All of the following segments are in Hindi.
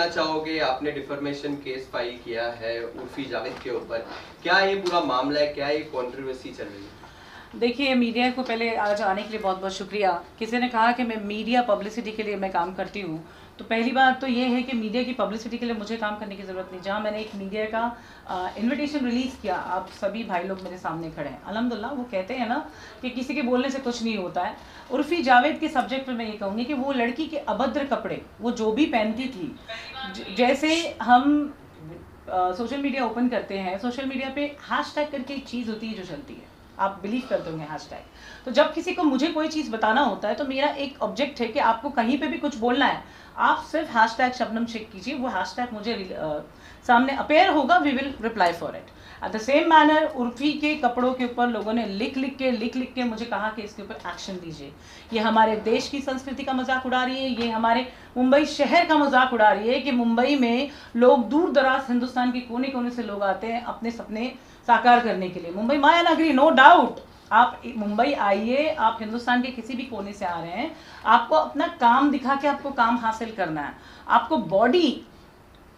चाहोगे, आपने डिफॉर्मेशन केस फाइल किया है उर्फी जावेद के ऊपर, क्या ये पूरा मामला है, क्या ये कंट्रोवर्सी चल रही है? देखिए, मीडिया को पहले आज आने के लिए बहुत बहुत शुक्रिया। किसी ने कहा कि मैं मीडिया पब्लिसिटी के लिए मैं काम करती हूँ, तो पहली बात तो ये है कि मीडिया की पब्लिसिटी के लिए मुझे काम करने की ज़रूरत नहीं। जहाँ मैंने एक मीडिया का इनविटेशन रिलीज़ किया, आप सभी भाई लोग मेरे सामने खड़े हैं, अल्हम्दुलिल्लाह। वो कहते हैं ना कि किसी के बोलने से कुछ नहीं होता है। उर्फी जावेद के सब्जेक्ट पर मैं ये कहूँगी कि वो लड़की के अभद्र कपड़े वो जो भी पहनती थी, जैसे हम सोशल मीडिया ओपन करते हैं, सोशल मीडिया पे हैशटैग करके एक चीज़ होती है जो चलती है, आप बिलीव करते होंगे हैशटैग। तो जब किसी को मुझे कोई चीज़ बताना होता है तो मेरा एक ऑब्जेक्ट है कि आपको कहीं पे भी कुछ बोलना है, आप सिर्फ हैशटैग शबनम शेख कीजिए, वो हैशटैग मुझे सामने अपेयर होगा, we will reply for it. At the same manner Urfi के कपड़ों के ऊपर लोगों ने लिख लिख के मुझे कहा कि इसके ऊपर एक्शन दीजिए। ये हमारे देश की संस्कृति का मजाक उड़ा रही है, ये हमारे मुंबई शहर का मजाक उड़ा रही है कि मुंबई में लोग दूर दराज हिंदुस्तान के कोने कोने से लोग आते हैं अपने सपने साकार करने के लिए। मुंबई माया नगरी, नो डाउट। आप मुंबई आइए, आप हिंदुस्तान के किसी भी कोने से आ रहे हैं, आपको अपना काम दिखा के आपको काम हासिल करना है, आपको बॉडी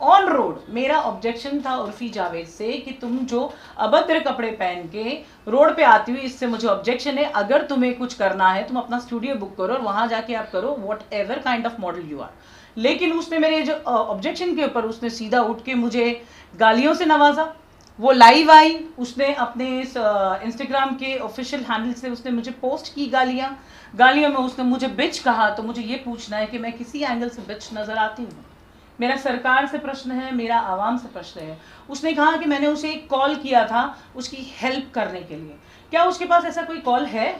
ऑन रोड। मेरा ऑब्जेक्शन था उर्फी जावेद से कि तुम जो अभद्र कपड़े पहन के रोड पे आती हुई, इससे मुझे ऑब्जेक्शन है। अगर तुम्हें कुछ करना है तुम अपना स्टूडियो बुक करो और वहां जाके आप करो whatever kind of model you are. लेकिन उसने मेरे जो ऑब्जेक्शन के ऊपर उसने सीधा उठ के मुझे गालियों से नवाजा। वो लाइव आई, उसने अपने इंस्टाग्राम के ऑफिशियल हैंडल से उसने मुझे पोस्ट की गालियों में उसने मुझे बिच कहा। तो मुझे ये पूछना है कि मैं किसी एंगल से बिच नजर आती हूँ? मेरा सरकार से प्रश्न है, मेरा आवाम से प्रश्न है। उसने कहा कि मैंने उसे एक कॉल किया था उसकी हेल्प करने के लिए। क्या उसके पास ऐसा कोई कॉल है?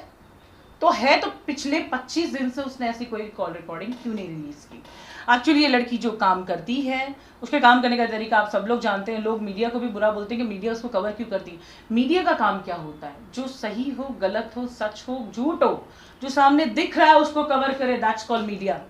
तो है, तो पिछले 25 दिन से उसने ऐसी कोई कॉल रिकॉर्डिंग क्यों नहीं रिलीज की? एक्चुअली ये लड़की जो काम करती है, उसके काम करने का तरीका आप सब लोग जानते हैं। लोग मीडिया को भी बुरा बोलते हैं कि मीडिया उसको कवर क्यों करती है। मीडिया का काम क्या होता है? जो सही हो, गलत हो, सच हो, झूठ हो, जो सामने दिख रहा है उसको कवर करे, दैट्स कॉल्ड मीडिया।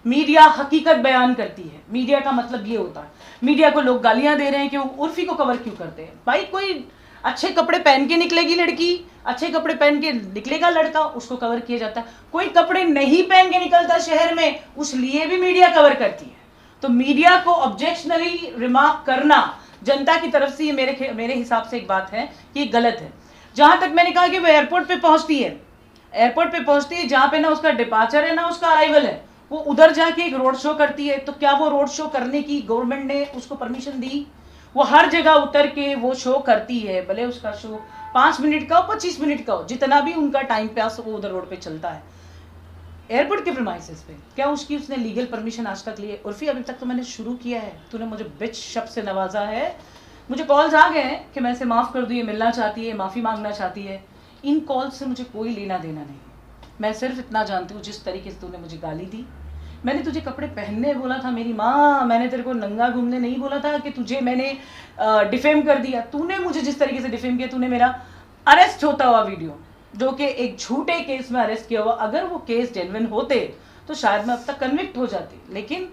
मीडिया हकीकत बयान करती है। मीडिया का मतलब ये होता है। मीडिया को लोग गालियां दे रहे हैं कि वो उर्फी को कवर क्यों करते हैं। भाई, कोई अच्छे कपड़े पहन के निकलेगी लड़की, अच्छे कपड़े पहन के निकलेगा लड़का, उसको कवर किया जाता है। कोई कपड़े नहीं पहन के निकलता शहर में, उस लिए भी मीडिया कवर करती है। तो मीडिया को ऑब्जेक्शनली रिमार्क करना जनता की तरफ से, ये मेरे हिसाब से एक बात है कि गलत है। जहां तक मैंने कहा कि वो एयरपोर्ट पे पहुंचती है, जहां पे ना उसका डिपार्चर है ना उसका अराइवल है, वो उधर जाके एक रोड शो करती है। तो क्या वो रोड शो करने की गवर्नमेंट ने उसको परमिशन दी? वो हर जगह उतर के वो शो करती है, भले उसका शो 5 मिनट का हो, 25 मिनट का हो, जितना भी उनका टाइम पास वो उधर रोड पे चलता है एयरपोर्ट के प्रीमाइसेस पे। क्या उसने लीगल परमिशन आज तक ली है? उर्फी, अभी तक तो मैंने शुरू किया है, तूने मुझे बिच शब्द से नवाजा है। मुझे कॉल्स आ गए हैं कि मैं इसे माफ़ कर दूँ, ये मिलना चाहती है, माफ़ी मांगना चाहती है। इन कॉल्स से मुझे कोई लेना देना नहीं। मैं सिर्फ इतना जानती हूँ, जिस तरीके से तूने मुझे गाली दी, मैंने तुझे कपड़े पहनने बोला था मेरी माँ, मैंने तेरे को नंगा घूमने नहीं बोला था कि तुझे मैंने डिफेम कर दिया। तूने मुझे जिस तरीके से डिफेम किया, तूने मेरा अरेस्ट होता हुआ वीडियो, जो कि एक झूठे केस में अरेस्ट किया हुआ, अगर वो केस जेन्युइन होते तो शायद मैं अब तक कन्विक्ट हो जाती, लेकिन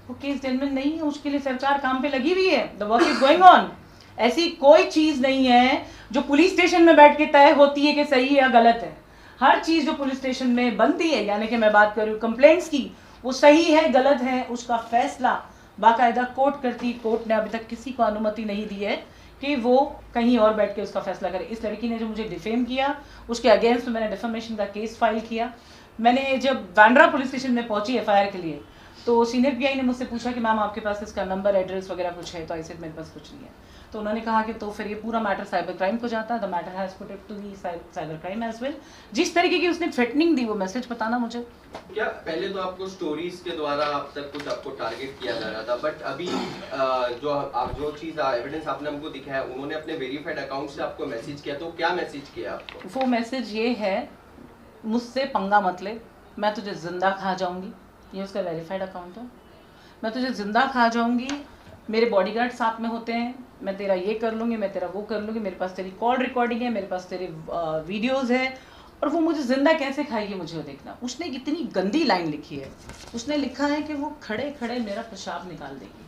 वो केस जेन्युइन नहीं है। उसके लिए सरकार काम पे लगी हुई है, the work is going on. ऐसी कोई चीज़ नहीं है जो पुलिस स्टेशन में बैठ के तय होती है कि सही है या गलत है। हर चीज़ जो पुलिस स्टेशन में बनती है, यानी कि मैं बात कर रही हूँ कंप्लेंट्स की, वो सही है गलत है, उसका फैसला बाकायदा कोर्ट करती। कोर्ट ने अभी तक किसी को अनुमति नहीं दी है कि वो कहीं और बैठ के उसका फैसला करे। इस लड़की ने जो मुझे डिफेम किया, उसके अगेंस्ट मैंने डिफेमेशन का केस फाइल किया। मैंने जब बांद्रा पुलिस स्टेशन में पहुंची एफआईआर के लिए, तो सीनियर पीआई ने मुझसे पूछा कि मैम आपके पास इसका नंबर, एड्रेस वगैरह कुछ है? तो आई सेड मेरे पास कुछ नहीं है। तो उन्होंने कहा कि तो फिर ये पूरा मैटर साइबर क्राइम को जाता है, the matter has put it to the cyber crime as well. जिस तरीके की उसने थ्रेटनिंग दी, वो मैसेज बताना मुझे। क्या पहले तो आपको स्टोरीज के द्वारा अब तक कुछ आपको टारगेट किया जा रहा था, बट अभी जो चीज़ एविडेंस आपने हमको दिखाया, उन्होंने अपने वेरीफाइड अकाउंट से आपको मैसेज किया, तो क्या मैसेज किया आपको? वो मैसेज ये है, मुझसे पंगा मत ले, मैं तुझे जिंदा खा जाऊंगी। ये उसका वेरीफाइड अकाउंट है। मैं तुझे जिंदा खा जाऊंगी, मेरे बॉडीगार्ड साथ में होते हैं, मैं तेरा ये कर लूँगी, मैं तेरा वो कर लूँगी, मेरे पास तेरी कॉल रिकॉर्डिंग है, मेरे पास तेरे वीडियोज़ है, और वो मुझे जिंदा कैसे खाएगी मुझे देखना। उसने इतनी गंदी लाइन लिखी है, उसने लिखा है कि वो खड़े खड़े मेरा पेशाब निकाल देगी।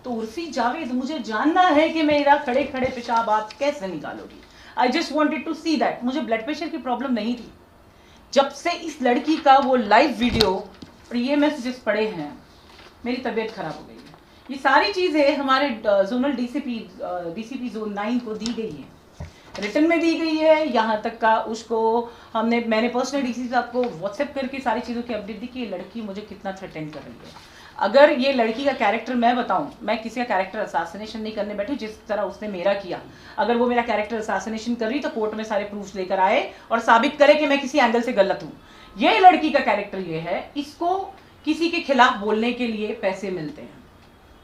तो उर्फी जावेद, मुझे जानना है कि मेरा खड़े खड़े पेशाब आप कैसे निकालोगी। I just wanted to see that. मुझे ब्लड प्रेशर की प्रॉब्लम नहीं थी। जब से इस लड़की का वो लाइव वीडियो और ये मैसेजेस पड़े हैं, मेरी तबीयत खराब हो गई है। ये सारी चीज़ें हमारे जोनल डीसीपी जोन 9 को दी गई है, रिटर्न में दी गई है। यहाँ तक का उसको मैंने पर्सनल डीसी साहब को व्हाट्सएप करके सारी चीज़ों की अपडेट दी कि ये लड़की मुझे कितना थ्रेटन कर रही है। अगर ये लड़की का कैरेक्टर मैं बताऊं, मैं किसी का कैरेक्टर असासिनेशन नहीं करने बैठी जिस तरह उसने मेरा किया। अगर वो मेरा कैरेक्टर असासिनेशन कर रही तो कोर्ट में सारे प्रूफ्स लेकर आए और साबित करे कि मैं किसी एंगल से गलत हूं। ये लड़की का कैरेक्टर ये है, इसको किसी के खिलाफ बोलने के लिए पैसे मिलते हैं।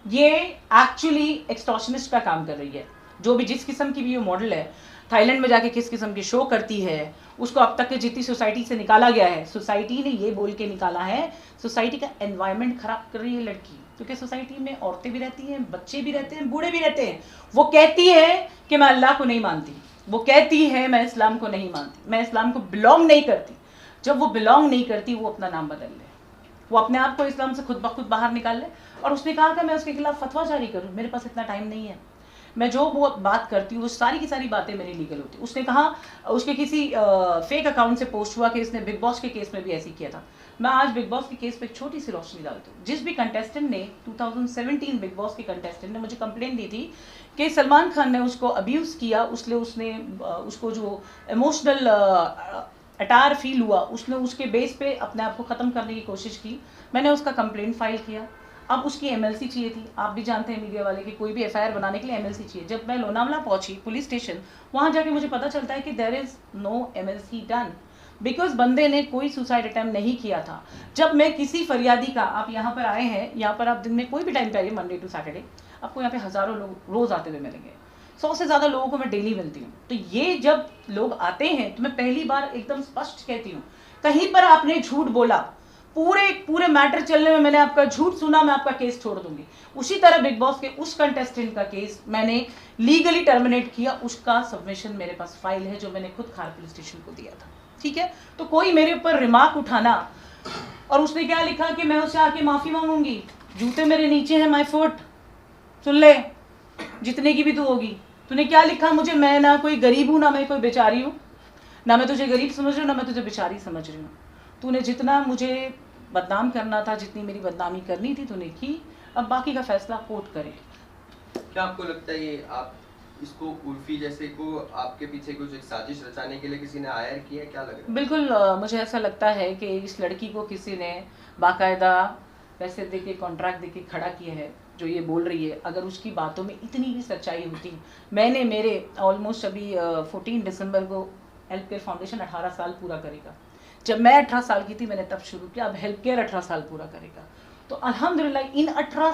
ये एक्चुअली एक्सटॉर्शनिस्ट का काम कर रही है। जो भी जिस किस्म की भी ये मॉडल है, थाईलैंड में जाके किस किस्म की शो करती है, उसको अब तक के जितनी सोसाइटी से निकाला गया है, सोसाइटी ने ये बोल के निकाला है सोसाइटी का एनवायरनमेंट खराब कर रही है लड़की, क्योंकि सोसाइटी में औरतें भी रहती हैं, बच्चे भी रहते हैं, बूढ़े भी रहते हैं। वो कहती है कि मैं अल्लाह को नहीं मानती, वो कहती है मैं इस्लाम को नहीं मानती, मैं इस्लाम को बिलोंग नहीं करती। जब वो बिलोंग नहीं करती, वो अपना नाम बदल ले, वो अपने आप को इस्लाम से खुद ब खुद बाहर निकाल ले। और उसने कहा था मैं उसके खिलाफ फतवा जारी करूँ, मेरे पास इतना टाइम नहीं है। मैं जो वो बात करती हूँ वो सारी की सारी बातें मेरी लीगल होती। उसने कहा उसके किसी फेक अकाउंट से पोस्ट हुआ कि इसने बिग बॉस के केस में भी ऐसे किया था। मैं आज बिग बॉस के केस पे एक छोटी सी रोशनी डालती हूँ। जिस भी कंटेस्टेंट ने 2017 बिग बॉस के कंटेस्टेंट ने मुझे कंप्लेंट दी थी कि सलमान खान ने उसको अब्यूज़ किया, उसको जो इमोशनल अटायर फील हुआ, उसने उसके बेस पे अपने आप को ख़त्म करने की कोशिश की। मैंने उसका कंप्लेंट फाइल किया। अब उसकी एमएलसी चाहिए थी। आप भी जानते हैं मीडिया वाले कि कोई भी एफआईआर बनाने के लिए एमएलसी चाहिए। जब मैं लोनावला पहुंची पुलिस स्टेशन, वहां जाके मुझे पता चलता है कि there is no MLC done, because बंदे ने कोई सुसाइड अटेम्प्ट नहीं किया था। जब मैं किसी फरियादी का, आप यहाँ पर आए हैं, यहाँ पर आप दिन में कोई भी टाइम पे आइए, मंडे टू सैटरडे, आपको यहाँ पे हज़ारों लोग रोज आते हुए मिलेंगे। 100 से ज़्यादा लोगों को मैं डेली मिलती हूँ। तो ये जब लोग आते हैं तो मैं पहली बार एकदम स्पष्ट कहती हूँ, कहीं पर आपने झूठ बोला, पूरे मैटर चलने में मैंने आपका झूठ सुना, मैं आपका केस छोड़ दूंगी। उसी तरह बिग बॉस के उस कंटेस्टेंट का केस मैंने लीगली टर्मिनेट किया। उसका सबमिशन मेरे पास फाइल है जो मैंने खुद खार पुलिस स्टेशन को दिया था। ठीक है, तो कोई मेरे ऊपर रिमार्क उठाना, और उसने क्या लिखा कि मैं उससे आके माफी मांगूंगी, जूते मेरे नीचे हैं, माय फुट, सुन ले जितने की भी तू होगी। तूने क्या लिखा मुझे? मैं ना कोई गरीब हूँ, ना मैं कोई बेचारी हूँ, ना मैं तुझे गरीब समझ रही हूँ, ना मैं तुझे बेचारी समझ रही हूँ। तूने जितना मुझे बदनाम करना था, जितनी मेरी बदनामी करनी थी तूने की, अब बाकी का फैसला कोर्ट करे। क्या आपको लगता है ये आप इसको उर्फी जैसे को आपके पीछे कुछ एक साजिश रचाने के लिए किसी ने हायर किया है, क्या लग रहा है? बिल्कुल, मुझे ऐसा लगता है कि इस लड़की को किसी ने बाकायदा पैसे दे के, कॉन्ट्रैक्ट दे के खड़ा किया है जो ये बोल रही है। अगर उसकी बातों में इतनी भी सच्चाई होती, मैंने मेरे ऑलमोस्ट अभी 14 दिसंबर को हेल्प केयर फाउंडेशन 18 साल पूरा करेगा। जब मैं 18 साल की थी मैंने तब शुरू किया, अब हेल्प केयर 18 साल पूरा करेगा। तो अल्हम्दुलिल्लाह इन 18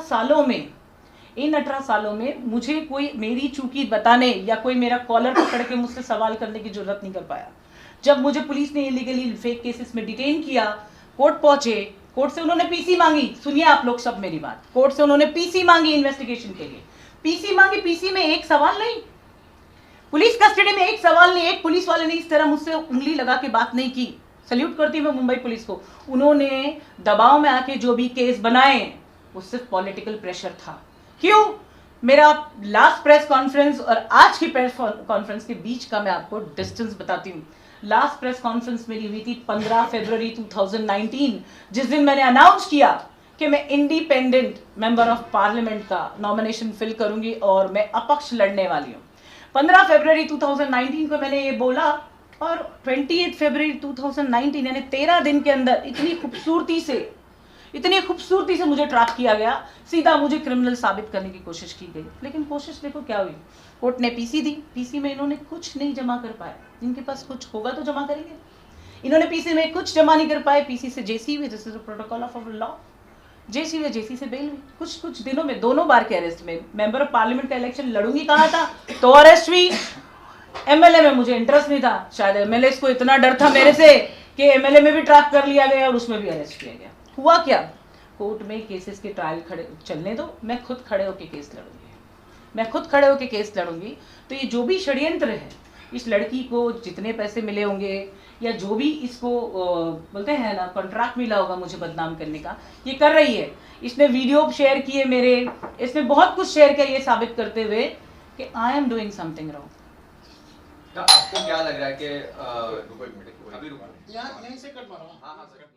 सालों में मुझे कोई मेरी चूकी बताने या कोई मेरा कॉलर पकड़ के मुझसे सवाल करने की जरूरत नहीं कर पाया। जब मुझे पुलिस ने इलीगली फेक केसेस में डिटेन किया, कोर्ट पहुंचे, कोर्ट से उन्होंने पीसी मांगी। सुनिए आप लोग सब मेरी बात, कोर्ट से उन्होंने पीसी मांगी इन्वेस्टिगेशन के लिए। पीसी मांगी, पीसी में एक सवाल नहीं, पुलिस कस्टडी में एक सवाल नहीं। एक पुलिस वाले ने इस तरह मुझसे उंगली लगा के बात नहीं की। सल्यूट करती हूँ मैं मुंबई पुलिस को। उन्होंने दबाव में आके जो भी केस बनाए वो सिर्फ पॉलिटिकल प्रेशर था। क्यों? मेरा लास्ट प्रेस कॉन्फ्रेंस और आज की प्रेस कॉन्फ्रेंस के बीच का मैं आपको डिस्टेंस बताती हूँ। लास्ट प्रेस कॉन्फ्रेंस मेरी हुई थी 15 फरवरी 2019, जिस दिन मैंने अनाउंस किया कि मैं इंडिपेंडेंट मेंबर ऑफ पार्लियामेंट का नॉमिनेशन फिल करूंगी और मैं अपक्ष लड़ने वाली हूँ। 15 फरवरी 2019 को मैंने ये बोला और 28 फरवरी 2019 यानी 13 दिन के अंदर इतनी खूबसूरती से मुझे ट्रैप किया गया, सीधा मुझे क्रिमिनल साबित करने की कोशिश की गई। लेकिन कोशिश देखो क्या हुई, कोर्ट ने पीसी दी, पीसी में इन्होंने कुछ नहीं जमा कर पाया। जिनके पास कुछ होगा तो जमा करेंगे, इन्होंने पीसी में कुछ जमा नहीं कर पाए। पीसी से जेसी हुई, this is the protocol of law. JC हुई, जेसी से बेल हुई। कुछ दिनों में दोनों बार के अरेस्ट में। मेंबर ऑफ पार्लियामेंट का इलेक्शन लड़ूंगी कहा था तो अरेस्ट हुई। एमएलए में मुझे इंटरेस्ट नहीं था, शायद एमएलए को इतना डर था मेरे से कि एमएलए में भी ट्रैप कर लिया गया और उसमें भी अरेस्ट किया गया। हुआ क्या, कोर्ट में केसेस के ट्रायल खड़े चलने दो, मैं खुद खड़े होकर केस लड़ूंगी। तो ये जो भी षड्यंत्र है, इस लड़की को जितने पैसे मिले होंगे या जो भी इसको बोलते हैं ना कॉन्ट्रैक्ट मिला होगा मुझे बदनाम करने का, ये कर रही है। इसने वीडियो शेयर किए मेरे, इसने बहुत कुछ शेयर किया ये साबित करते हुए कि I am doing something wrong. आपको क्या लग रहा है कि अभी रुको, यहीं से कट मारो। हाँ हाँ सर।